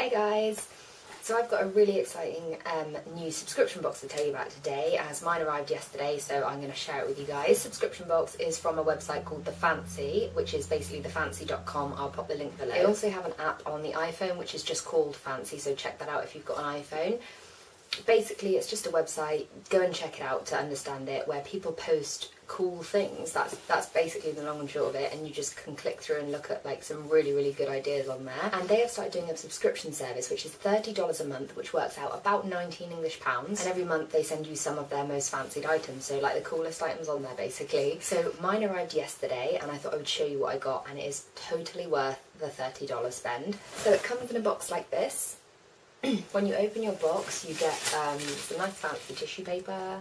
Hey guys! So I've got a really exciting new subscription box to tell you about today, as mine arrived yesterday, so I'm going to share it with you guys. This subscription box is from a website called The Fancy, which is basically thefancy.com. I'll pop the link below. They also have an app on the iPhone which is just called Fancy, so check that out if you've got an iPhone. Basically, it's just a website, go and check it out to understand it, where people post cool things. That's basically the long and short of it, and you just can click through and look at like some really good ideas on there. And they have started doing a subscription service which is $30 a month, which works out about 19 English pounds, and every month they send you some of their most fancied items, so like the coolest items on there basically. So mine arrived yesterday and I thought I would show you what I got, and it is totally worth the $30 spend. So it comes in a box like this. When you open your box, you get some nice fancy tissue paper,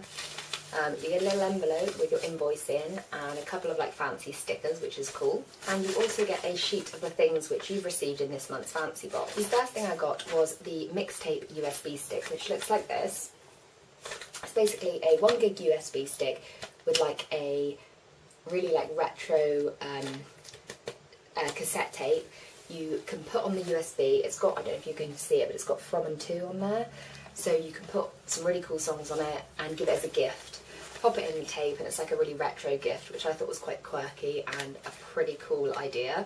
you get a little envelope with your invoice in, and a couple of like fancy stickers, which is cool. And you also get a sheet of the things which you've received in this month's fancy box. The first thing I got was the mixtape USB stick, which looks like this. It's basically a 1 gig USB stick with like a really like retro cassette tape. You can put on the USB, it's got, I don't know if you can see it, but it's got From and To on there. So you can put some really cool songs on it and give it as a gift. Pop it in the tape, and it's like a really retro gift, which I thought was quite quirky and a pretty cool idea.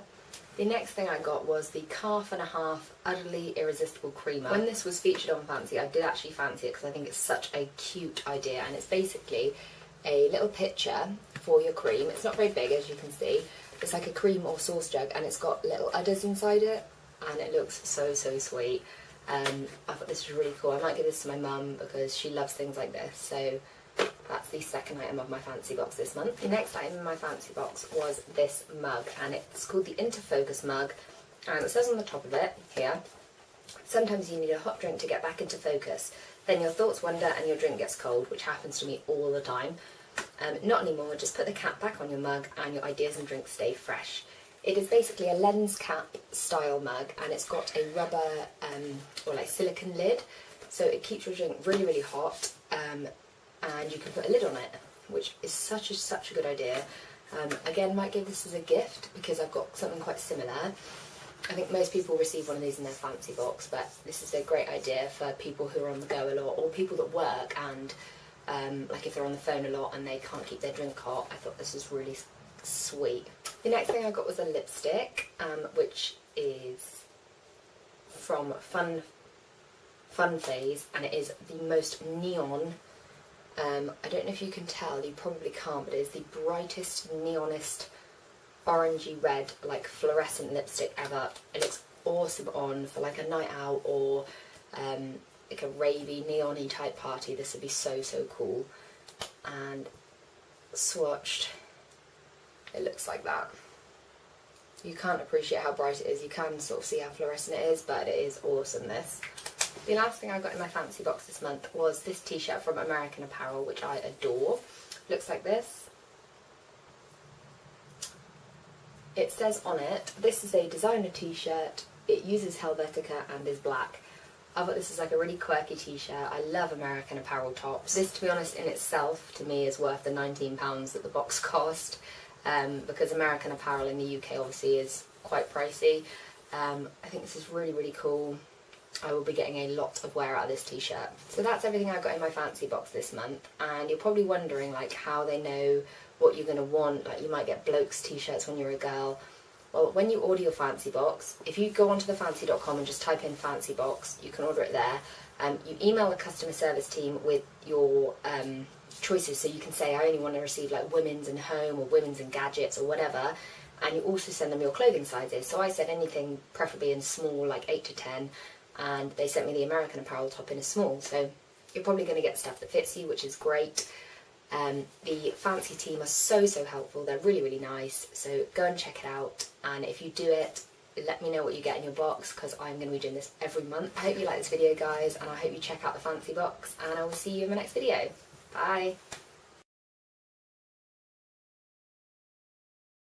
The next thing I got was the Calf and a Half Utterly Irresistible Creamer. When this was featured on Fancy, I did actually fancy it because I think it's such a cute idea, and it's basically a little pitcher for your cream. It's not very big, as you can see. It's like a cream or sauce jug, and it's got little udders inside it, and it looks so sweet. I thought this was really cool. I might give this to my mum because she loves things like this. So that's the second item of my fancy box this month. The next item in my fancy box was this mug, and it's called the Interfocus mug, and it says on the top of it here, sometimes you need a hot drink to get back into focus. Then your thoughts wander and your drink gets cold, which happens to me all the time. Not anymore, just put the cap back on your mug and your ideas and drinks stay fresh. It is basically a lens cap style mug, and it's got a rubber or like silicone lid, so it keeps your drink really hot, and you can put a lid on it, which is such a good idea. Again, might give this as a gift because I've got something quite similar. I think most people receive one of these in their fancy box, but this is a great idea for people who are on the go a lot, or people that work and like if they're on the phone a lot and they can't keep their drink hot. I thought this was really sweet. The next thing I got was a lipstick, which is from Fun Phase, and it is the most neon, I don't know if you can tell, you probably can't, but it is the brightest, neonest, orangey red, like fluorescent lipstick ever. It looks awesome on for like a night out or like a ravey, neon-y type party. This would be so cool. And swatched, it looks like that. You can't appreciate how bright it is. You can sort of see how fluorescent it is, but it is awesome, this. The last thing I got in my fancy box this month was this t-shirt from American Apparel, which I adore. Looks like this. It says on it, this is a designer t-shirt, it uses Helvetica and is black. I thought this is like a really quirky t-shirt. I love American Apparel tops. This, to be honest, in itself, to me, is worth the £19 that the box cost, because American Apparel in the UK obviously is quite pricey. I think this is really cool. I will be getting a lot of wear out of this t-shirt. So that's everything I got in my fancy box this month, and you're probably wondering like how they know what you're going to want. Like you might get blokes t-shirts when you're a girl. Well, when you order your fancy box, if you go onto thefancy.com and just type in fancy box, you can order it there. You email the customer service team with your choices, so you can say I only want to receive like women's and home or women's and gadgets or whatever, and you also send them your clothing sizes. So I said anything preferably in small, like 8 to 10, and they sent me the American Apparel top in a small, so you're probably going to get stuff that fits you, which is great. The Fancy team are so helpful. They're really nice, so go and check it out, and if you do it, let me know what you get in your box, because I'm going to be doing this every month. I hope you like this video, guys, and I hope you check out the Fancy box, and I will see you in my next video. Bye!